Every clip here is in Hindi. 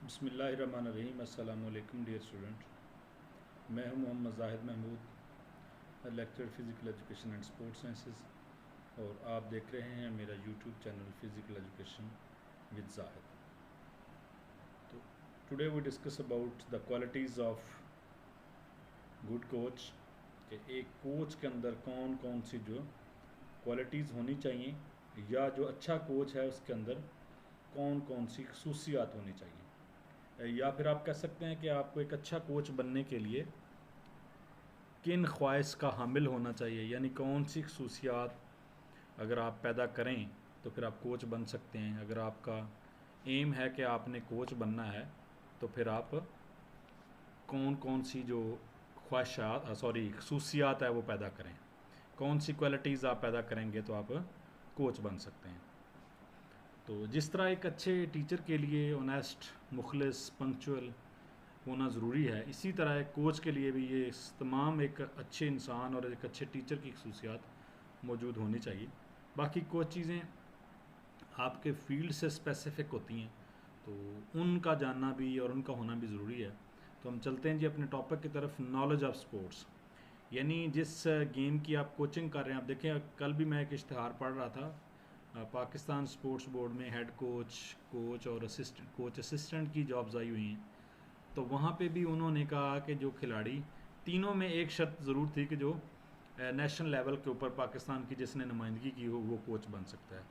बिस्मिल्लाहिर्रहमानिर्रहीम। अस्सलाम वालेकुम डियर स्टूडेंट। मैं हूं Mohammad Zahid Mahmood, lecturer physical education and sports sciences, और आप देख रहे हैं मेरा YouTube channel physical education with Zahid. तो today we discuss about the qualities of good coach, कि एक कोच के अंदर कौन कौन सी जो क्वालिटीज़ होनी चाहिए, या जो अच्छा कोच है उसके अंदर कौन कौन सी खसूसियात होनी चाहिए। या फिर आप कह सकते हैं कि आपको एक अच्छा कोच बनने के लिए किन ख्वाहिश का हामिल होना चाहिए, यानी कौन सी खसूसियात अगर आप पैदा करें तो फिर आप कोच बन सकते हैं। अगर आपका एम है कि आपने कोच बनना है तो फिर आप कौन कौन सी जो खसूसियात है वो पैदा करें, कौन सी क्वालिटीज़ आप पैदा करेंगे तो आप कोच बन सकते हैं। तो जिस तरह एक अच्छे टीचर के लिए ऑनेस्ट, मुखलिस, पंक्चुअल होना ज़रूरी है, इसी तरह एक कोच के लिए भी ये तमाम एक अच्छे इंसान और एक अच्छे टीचर की खसूसियात मौजूद होनी चाहिए। बाकी कुछ चीज़ें आपके फील्ड से स्पेसिफ़िक होती हैं, तो उनका जानना भी और उनका होना भी ज़रूरी है। तो हम चलते हैं जी अपने टॉपिक की तरफ, नॉलेज ऑफ स्पोर्ट्स। यानी जिस गेम की आप कोचिंग कर रहे हैं, आप देखें कल भी मैं एक इश्तहार पढ़ रहा था, पाकिस्तान स्पोर्ट्स बोर्ड में हेड कोच, कोच और असिस्टेंट की जॉब्स आई हुई हैं। तो वहाँ पे भी उन्होंने कहा कि जो खिलाड़ी, तीनों में एक शर्त ज़रूर थी कि जो नेशनल लेवल के ऊपर पाकिस्तान की जिसने नुमाइंदगी की हो वो कोच बन सकता है।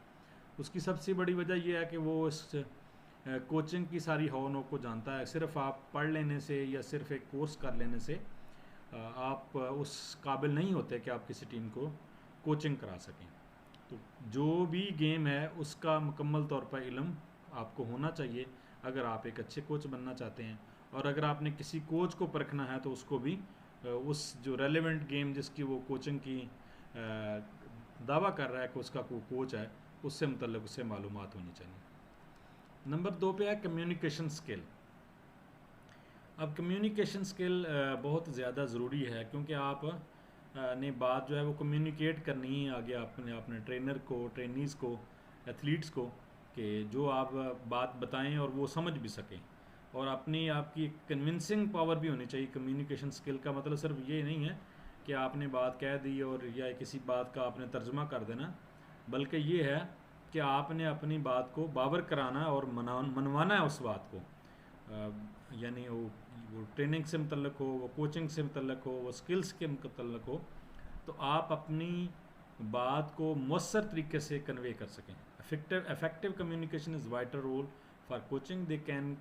उसकी सबसे बड़ी वजह यह है कि वो इस कोचिंग की सारी हौनों को जानता है। सिर्फ आप पढ़ लेने से या सिर्फ एक कोर्स कर लेने से आप उस काबिल नहीं होते कि आप किसी टीम को कोचिंग करा सकें। तो जो भी गेम है उसका मुकम्मल तौर पर इल्म आपको होना चाहिए अगर आप एक अच्छे कोच बनना चाहते हैं। और अगर आपने किसी कोच को परखना है तो उसको भी उस जो रेलेवेंट गेम जिसकी वो कोचिंग की दावा कर रहा है कि उसका कोई कोच है, उससे मतलब उससे मालूमात होनी चाहिए। नंबर 2 पे है कम्युनिकेशन स्किल। अब कम्युनिकेशन स्किल बहुत ज़्यादा ज़रूरी है, क्योंकि आप ने बात जो है वो कम्युनिकेट करनी है आगे अपने ट्रेनर को, ट्रेनीज़ को, एथलीट्स को, कि जो आप बात बताएं और वो समझ भी सकें। और अपनी आपकी कन्विंसिंग पावर भी होनी चाहिए। कम्युनिकेशन स्किल का मतलब सिर्फ ये नहीं है कि आपने बात कह दी और या किसी बात का आपने तर्जमा कर देना, बल्कि ये है कि आपने अपनी बात को बावर कराना और मनवाना है उस बात को। यानी वो ट्रेनिंग से मुतल्लक हो, वो कोचिंग से मुतल्लक हो, वो स्किल्स के मुतल्लक हो, तो आप अपनी बात को मौसर तरीके से कन्वे कर सकें। Effective communication is vital role for coaching. They can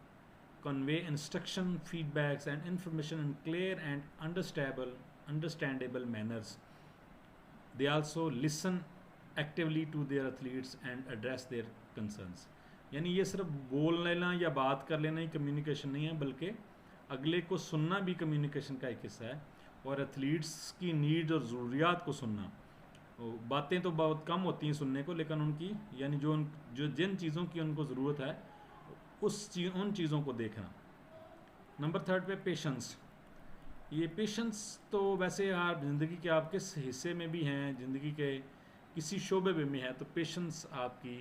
convey instruction, feedbacks and information in clear and understandable manners. They also listen actively to their athletes and address their concerns. यानी ये सिर्फ बोल लेना या बात कर लेना ही कम्युनिकेशन नहीं है, बल्कि अगले को सुनना भी कम्युनिकेशन का एक हिस्सा है। और एथलीट्स की नीड और ज़रूरियात को सुनना, बातें तो बहुत कम होती हैं सुनने को, लेकिन उनकी यानी जो जिन चीज़ों की उनको ज़रूरत है उन चीज़ों को देखना। नंबर 3 पे पेशेंस। ये पेशेंस तो वैसे आप ज़िंदगी के आप किस हिस्से में भी हैं, ज़िंदगी के किसी शोबे में हैं, तो पेशेंस आपकी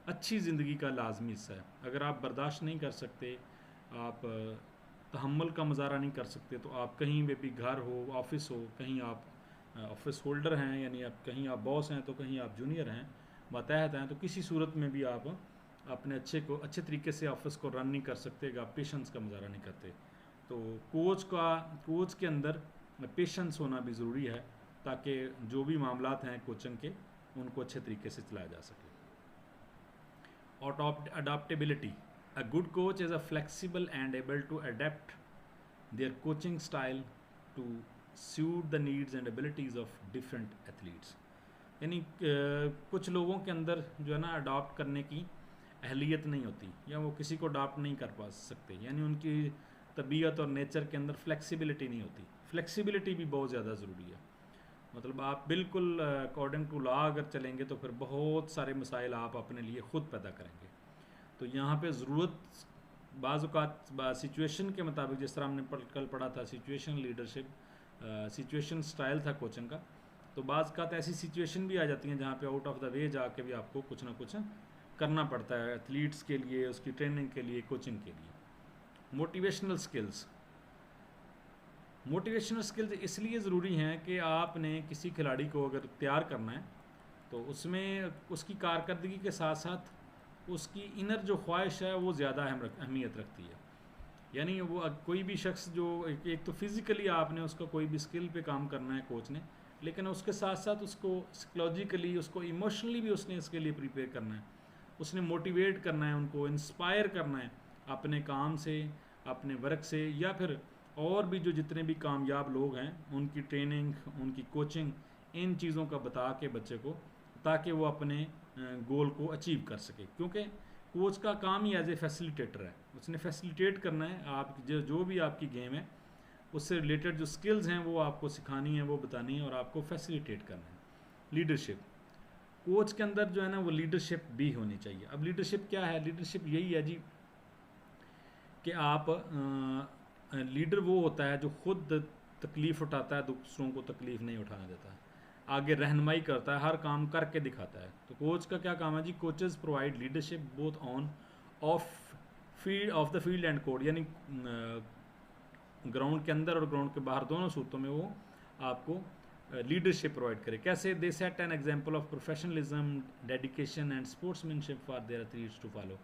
अच्छी ज़िंदगी का लाजमी हिस्सा है। अगर आप बर्दाश्त नहीं कर सकते, आप तहम्मुल का मुजाहरा नहीं कर सकते, तो आप कहीं पे भी, घर हो, ऑफिस हो, कहीं आप ऑफिस होल्डर हैं, यानी आप कहीं आप बॉस हैं तो कहीं आप जूनियर हैं, मातहत हैं, तो किसी सूरत में भी आप अपने अच्छे तरीके से ऑफिस को रन नहीं कर सकते अगर आप पेशेंस का मुजाहरा नहीं करते। तो कोच के अंदर पेशेंस होना भी ज़रूरी है, ताकि जो भी मामलात हैं कोचिंग के, उनको अच्छे तरीके से चलाया जा सके। और adaptability. A good coach is a flexible and able to adapt their coaching style to suit the needs and abilities of different athletes. यानी कुछ लोगों के अंदर जो है ना अडॉप्ट करने की अहलियत नहीं होती, या वो किसी को अडॉप्ट नहीं कर पा सकते, यानी उनकी तबीयत और नेचर के अंदर फ्लेक्सिबिलिटी नहीं होती। फ्लेक्सिबिलिटी भी बहुत ज़्यादा ज़रूरी है। मतलब आप बिल्कुल अकॉर्डिंग टू लॉ अगर चलेंगे तो फिर बहुत सारे मसाइल आप अपने लिए ख़ुद पैदा करेंगे। तो यहाँ पे ज़रूरत बाज़ सिचुएशन के मुताबिक, जिस तरह हमने कल पढ़ा था सिचुएशन लीडरशिप, सिचुएशन स्टाइल था कोचिंग का, तो बाज़ का ऐसी सिचुएशन भी आ जाती हैं जहाँ पे आउट ऑफ द वे जाके भी आपको कुछ ना कुछ करना पड़ता है एथलीट्स के लिए, उसकी ट्रेनिंग के लिए, कोचिंग के लिए। Motivational skills. मोटिवेशनल स्किल्स इसलिए ज़रूरी हैं कि आपने किसी खिलाड़ी को अगर तैयार करना है तो उसमें उसकी कारकर्दगी के साथ साथ उसकी इनर जो ख्वाहिश है वो ज़्यादा अहमियत रखती है। यानी वो कोई भी शख्स जो एक तो फिज़िकली आपने उसका कोई भी स्किल पे काम करना है कोच ने, लेकिन उसके साथ साथ उसको साइकोलॉजिकली उसको इमोशनली भी उसने इसके लिए प्रिपेयर करना है। उसने मोटिवेट करना है, उनको इंस्पायर करना है अपने काम से, अपने वर्क से, या फिर और भी जो जितने भी कामयाब लोग हैं उनकी ट्रेनिंग, उनकी कोचिंग, इन चीज़ों का बता के बच्चे को, ताकि वो अपने गोल को अचीव कर सके। क्योंकि कोच का काम ही एज ए फैसिलिटेटर है, उसने फैसिलिटेट करना है आप जो भी आपकी गेम है उससे रिलेटेड जो स्किल्स हैं वो आपको सिखानी है, वो बतानी है और आपको फैसिलिटेट करना है। लीडरशिप, कोच के अंदर जो है ना वो लीडरशिप भी होनी चाहिए। अब लीडरशिप क्या है? लीडरशिप यही है जी कि आप लीडर वो होता है जो खुद तकलीफ़ उठाता है, दूसरों को तकलीफ़ नहीं उठाने देता है, आगे रहनुमाई करता है, हर काम करके दिखाता है। तो कोच का क्या काम है जी? Coaches provide leadership both on of the field and court, यानी ग्राउंड के अंदर और ग्राउंड के बाहर दोनों सूरतों में वो आपको लीडरशिप प्रोवाइड करे। कैसे? They set an example of professionalism, dedication and sportsmanship for their athletes to follow.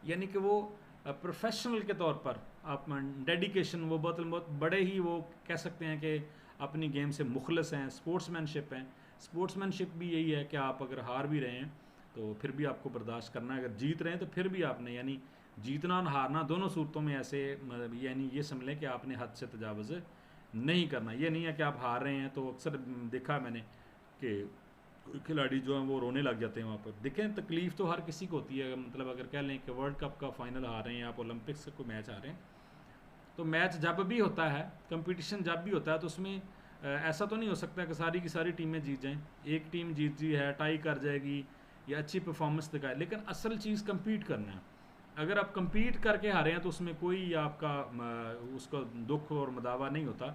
यानी कि वो प्रोफेशनल के तौर पर आप डेडिकेशन, वो बहुत बड़े ही वो कह सकते हैं कि अपनी गेम से मुखलस हैं, स्पोर्ट्समैनशिप हैं। स्पोर्ट्समैनशिप भी यही है कि आप अगर हार भी रहे हैं तो फिर भी आपको बर्दाश्त करना है, अगर जीत रहे हैं तो फिर भी आपने, यानी जीतना और हारना दोनों सूरतों में ऐसे, यानी ये समझ लें कि आपने हद से तजावज़ नहीं करना। ये नहीं है कि आप हार रहे हैं तो अक्सर देखा मैंने कि खिलाड़ी जो हैं वो रोने लग जाते हैं वहाँ पर। देखें, तकलीफ़ तो हर किसी को होती है, मतलब अगर कह लें कि वर्ल्ड कप का फाइनल हार रहे हैं, आप ओलंपिक्स का कोई मैच हार रहे हैं, तो मैच जब भी होता है, कंपटीशन जब भी होता है, तो उसमें ऐसा तो नहीं हो सकता कि सारी की सारी टीमें जीत जाएं। एक टीम जीत जी है, टाई कर जाएगी या अच्छी परफॉर्मेंस दिखाए, लेकिन असल चीज़ कम्पीट करना है। अगर आप कम्पीट करके हारे हैं तो उसमें कोई आपका उसका दुख और मदावा नहीं होता,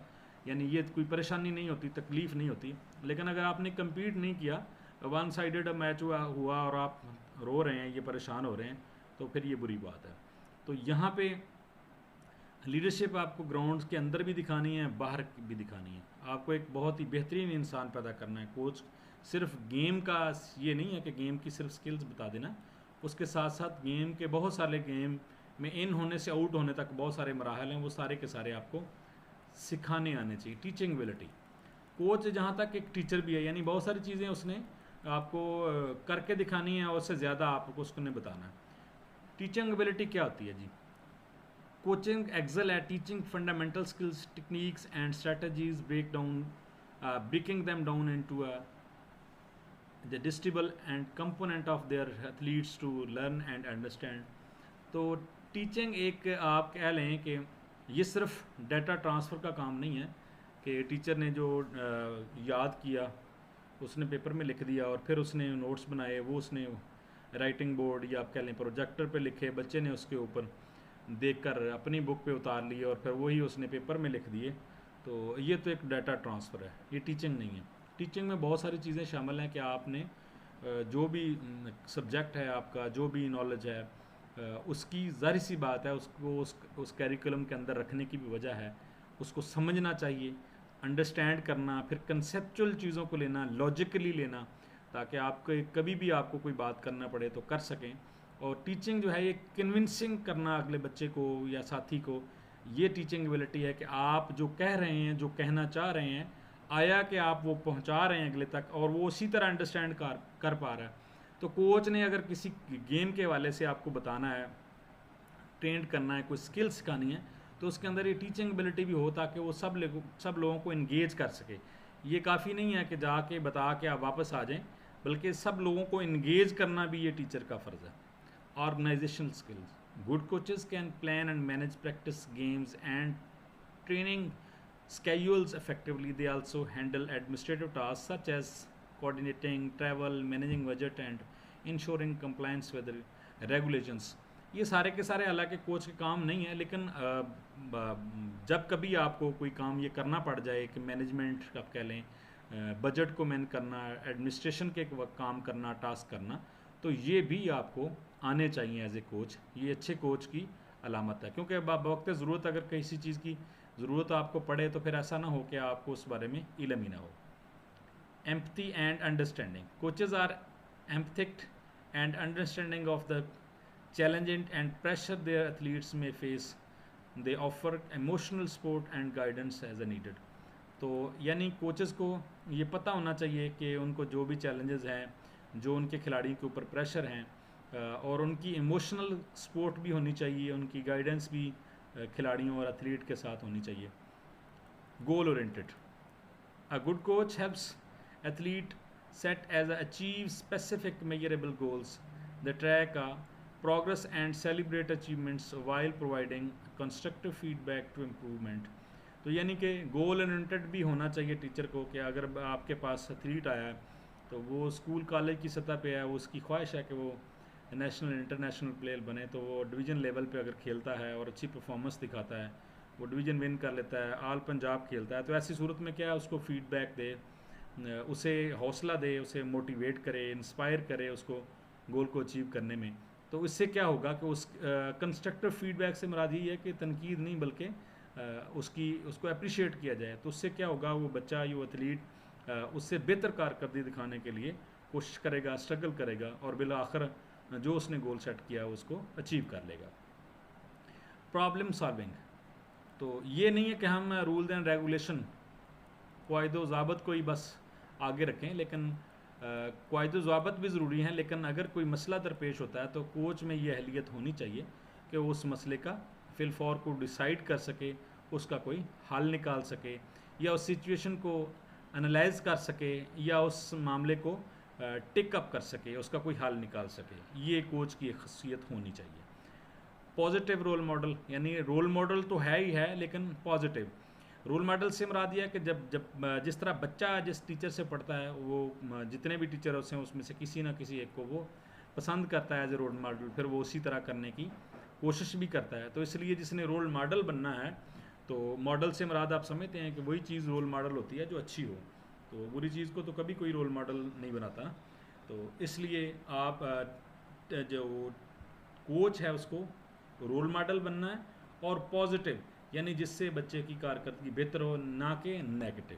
यानी ये कोई परेशानी नहीं होती, तकलीफ़ नहीं होती। लेकिन अगर आपने कम्पीट नहीं किया, वन साइडेड मैच हुआ और आप रो रहे हैं, ये परेशान हो रहे हैं, तो फिर ये बुरी बात है। तो यहाँ पे लीडरशिप आपको ग्राउंड के अंदर भी दिखानी है, बाहर भी दिखानी है। आपको एक बहुत ही बेहतरीन इंसान पैदा करना है। कोच सिर्फ गेम का ये नहीं है कि गेम की सिर्फ स्किल्स बता देना, उसके साथ साथ गेम के बहुत सारे, गेम में इन होने से आउट होने तक बहुत सारे मराहल हैं, वो सारे के सारे आपको सिखाने आने चाहिए। टीचिंग एबिलिटी, कोच जहाँ तक एक टीचर भी है, यानी बहुत सारी चीज़ें उसने आपको करके दिखानी है और उससे ज़्यादा आपको उसने बताना है। टीचिंग एबिलिटी क्या होती है जी? Coaching excel at teaching fundamental skills, techniques, and strategies, breaking them down into a digestible and component of their athletes to learn and understand. तो टीचिंग एक आप कह लें कि ये सिर्फ डाटा ट्रांसफ़र का काम नहीं है कि टीचर ने जो याद किया उसने पेपर में लिख दिया और फिर उसने नोट्स बनाए, वो उसने राइटिंग बोर्ड या आप कह लें प्रोजेक्टर पे लिखे, बच्चे ने उसके ऊपर देखकर अपनी बुक पे उतार लिए और फिर वही उसने पेपर में लिख दिए। तो ये तो एक डाटा ट्रांसफ़र है, ये टीचिंग नहीं है। टीचिंग में बहुत सारी चीज़ें शामिल हैं कि आपने जो भी सब्जेक्ट है आपका, जो भी नॉलेज है, उसकी ज़ाहिर सी बात है उसको उस कैरिकुलम के अंदर रखने की भी वजह है। उसको समझना चाहिए, अंडरस्टैंड करना, फिर कंसेप्चुअल चीज़ों को लेना, लॉजिकली लेना, ताकि आपको कभी भी आपको कोई बात करना पड़े तो कर सकें। और टीचिंग जो है ये कन्विंसिंग करना अगले बच्चे को या साथी को, ये टीचिंग एबिलिटी है कि आप जो कह रहे हैं, जो कहना चाह रहे हैं, आया कि आप वो पहुंचा रहे हैं अगले तक और वो उसी तरह अंडरस्टैंड कर पा रहा है। तो कोच ने अगर किसी गेम के हवाले से आपको बताना है, ट्रेंड करना है, कोई स्किल सिखानी है, तो उसके अंदर ये टीचिंग एबिलिटी भी हो ताकि वो सब लोगों को इंगेज कर सके। ये काफ़ी नहीं है कि जाके बता के आप वापस आ जाएं, बल्कि सब लोगों को इंगेज करना भी ये टीचर का फ़र्ज़ है। Organizational skills. Good coaches can plan and manage practice games and training schedules effectively. They also handle administrative tasks such as coordinating travel, managing budget, and ensuring compliance with regulations. ये सारे के सारे हालांकि कोच के काम नहीं है, लेकिन जब कभी आपको कोई काम ये करना पड़ जाए कि मैनेजमेंट आप कह लें, बजट को मैनेज करना, एडमिनिस्ट्रेशन के काम करना, टास्क करना, तो ये भी आपको आने चाहिए एज ए कोच। ये अच्छे कोच की अलामत है, क्योंकि वक्त ज़रूरत अगर किसी चीज़ की ज़रूरत आपको पड़े तो फिर ऐसा ना हो कि आपको उस बारे में इल्म ही ना हो। Empathy and understanding, coaches are empathic and understanding of the challenging and pressure their athletes में face, they offer emotional support and guidance as a needed. तो यानी कोचेज़ को ये पता होना चाहिए कि उनको जो भी चैलेंजेस हैं, जो उनके खिलाड़ियों के ऊपर प्रेशर हैं, और उनकी इमोशनल सपोर्ट भी होनी चाहिए, उनकी गाइडेंस भी खिलाड़ियों और एथलीट के साथ होनी चाहिए। Goal oriented, a good coach helps athlete set as a achieve specific measurable goals, the track progress and celebrate achievements while providing constructive feedback to improvement। तो यानी कि गोल ओरिएंटेड भी होना चाहिए टीचर को, कि अगर आपके पास एथलीट आया है तो वो स्कूल कॉलेज की सतह पे है, वो उसकी ख्वाहिश है कि वो नेशनल इंटरनेशनल प्लेयर बने, तो वो डिवीज़न लेवल पे अगर खेलता है और अच्छी परफॉर्मेंस दिखाता है, वो डिवीज़न विन कर लेता है, ऑल पंजाब खेलता है, तो ऐसी सूरत में क्या है, उसको फीडबैक दे, उसे हौसला दे, उसे मोटिवेट करे, इंस्पायर करे उसको गोल को अचीव करने में। तो इससे क्या होगा कि उस कंस्ट्रक्टिव फीडबैक से मुराद यही है कि तनकीद नहीं बल्कि उसको अप्रिशिएट किया जाए। तो उससे क्या होगा, वो बच्चा, वो एथलीट उससे बेहतर कारकर्दगी दिखाने के लिए कोशिश करेगा, स्ट्रगल करेगा, और बिल आखिर जो उसने गोल सेट किया उसको अचीव कर लेगा। प्रॉब्लम सॉल्विंग, तो ये नहीं है कि हम रूल एंड रेगुलेशन, क़वाइद ज़ाबत को ही बस आगे रखें, लेकिन क़वाइद ज़ाबत भी ज़रूरी हैं, लेकिन अगर कोई मसला दरपेश होता है तो कोच में ये अहलियत होनी चाहिए कि उस मसले का फिलफौर को डिसाइड कर सके, उसका कोई हल निकाल सके, या उस सिचुएशन को एनालाइज कर सके, या उस मामले को टिक अप कर सके, उसका कोई हल निकाल सके। ये कोच की एक खसियत होनी चाहिए। पॉजिटिव रोल मॉडल, यानी रोल मॉडल तो है ही है, लेकिन पॉजिटिव रोल मॉडल से मुराद दिया कि जब जिस तरह बच्चा जिस टीचर से पढ़ता है, वो जितने भी टीचर होते हैं उसमें से किसी ना किसी एक को वो पसंद करता है एज ए रोल मॉडल, फिर वो उसी तरह करने की कोशिश भी करता है। तो इसलिए जिसने रोल मॉडल बनना है, तो मॉडल से मुराद आप समझते हैं कि वही चीज़ रोल मॉडल होती है जो अच्छी हो, तो बुरी चीज़ को तो कभी कोई रोल मॉडल नहीं बनाता। तो इसलिए आप जो कोच है उसको रोल मॉडल बनना है, और पॉजिटिव यानी जिससे बच्चे की कारकर्दगी बेहतर हो, ना कि negative.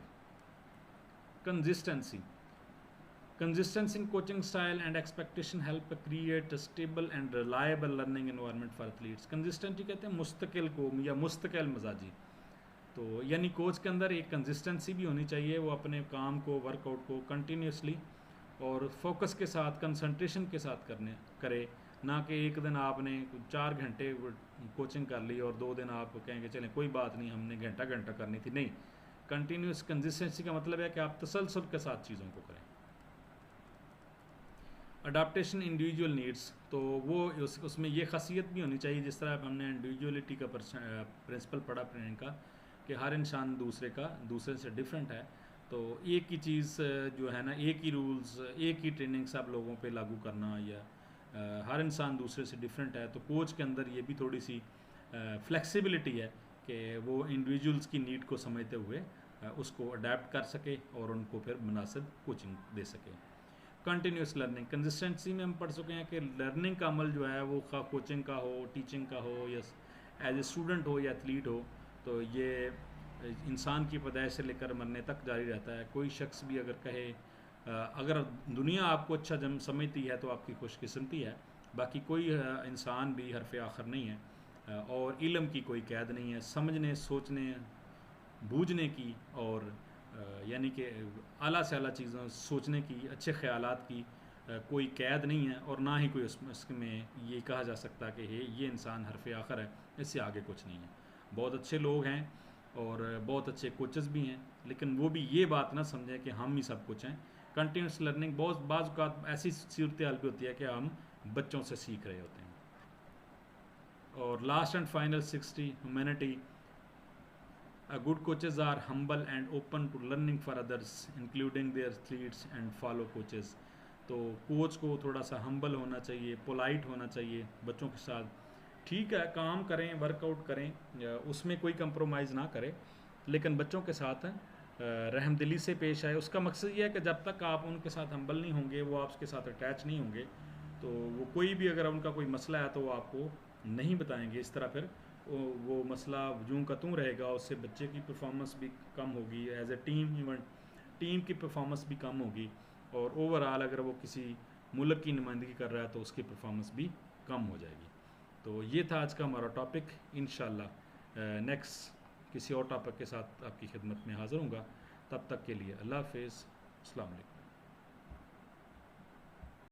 Consistency, consistency in coaching style and expectation help create stable and reliable learning environment for athletes. Consistency कहते हैं मुस्तकिल को या मुस्तकिल मजाजी। तो यानी कोच के अंदर एक कंसिस्टेंसी भी होनी चाहिए, वो अपने काम को, वर्कआउट को कंटिन्यूसली और फोकस के साथ, कंसंट्रेशन के साथ करे, ना कि एक दिन आपने 4 घंटे कोचिंग कर ली और 2 दिन आप कहेंगे चलें कोई बात नहीं, हमने घंटा घंटा करनी थी। नहीं, कंटिन्यूस कंसिस्टेंसी का मतलब है कि आप तसलसल के साथ चीज़ों को करें। अडाप्टेशन इंडिविजुअल नीड्स, तो वो उसमें ये खासियत भी होनी चाहिए, जिस तरह हमने इंडिविजुअलिटी का प्रिंसिपल पढ़ा ट्रेनिंग का, कि हर इंसान दूसरे से डिफरेंट है। तो एक ही चीज़ जो है ना, एक ही रूल्स, एक ही ट्रेनिंग सब लोगों पे लागू करना, या हर इंसान दूसरे से डिफरेंट है। तो कोच के अंदर ये भी थोड़ी सी फ्लेक्सिबिलिटी है कि वो इंडिविजुअल्स की नीड को समझते हुए उसको अडेप्ट कर सके और उनको फिर मुनासिब कोचिंग दे सके। कंटिन्यूस लर्निंग, कंसिस्टेंसी में हम पढ़ चुके हैं कि लर्निंग का अमल जो है वो कोचिंग का हो, टीचिंग का हो, या एज ए स्टूडेंट हो या एथलीट हो, तो ये इंसान की पैदाइश से लेकर मरने तक जारी रहता है। कोई शख्स भी अगर कहे, अगर दुनिया आपको अच्छा जम समझती है तो आपकी खुशकिस्मती है, बाकी कोई इंसान भी हरफ आखिर नहीं है, और इल्म की कोई कैद नहीं है, समझने, सोचने, बूझने की, और यानी कि आला से आला चीज़ों सोचने की, अच्छे ख़यालात की कोई कैद नहीं है, और ना ही कोई उसमें ये कहा जा सकता कि ये इंसान हरफ आखिर है, इससे आगे कुछ नहीं है। बहुत अच्छे लोग हैं और बहुत अच्छे कोचेस भी हैं, लेकिन वो भी ये बात ना समझें कि हम ही सब कुछ हैं। कंटिन्यूस लर्निंग बहुत बाज़ औक़ात ऐसी सूरत हाल भी होती है कि हम बच्चों से सीख रहे होते हैं। और last and final 60 humanity, good coaches are humble and open to learning for others including their athletes and follow coaches. तो कोच को थोड़ा सा हम्बल होना चाहिए, पोलाइट होना चाहिए बच्चों के साथ। ठीक है, काम करें, वर्कआउट करें, उसमें कोई कंप्रोमाइज़ ना करें, लेकिन बच्चों के साथ रहमदिली से पेश आए। उसका मकसद ये है कि जब तक आप उनके साथ हम्बल नहीं होंगे, वो आपके साथ अटैच नहीं होंगे, तो वो कोई भी अगर उनका कोई मसला है तो वो आपको नहीं बताएंगे, इस तरह फिर वो मसला यूं का त्यों रहेगा, उससे बच्चे की परफॉर्मेंस भी कम होगी, as a team event team की परफॉर्मेंस भी कम होगी, और ओवरऑल अगर वो किसी मुल्क की नुमाइंदगी कर रहा है तो उसकी परफॉर्मेंस भी कम हो जाएगी। तो ये था आज का हमारा टॉपिक। इंशाल्लाह नेक्स्ट किसी और टॉपिक के साथ आपकी खिदमत में हाज़िर हूँगा। तब तक के लिए अल्लाह हाफ़िज़, अस्सलाम वालेकुम।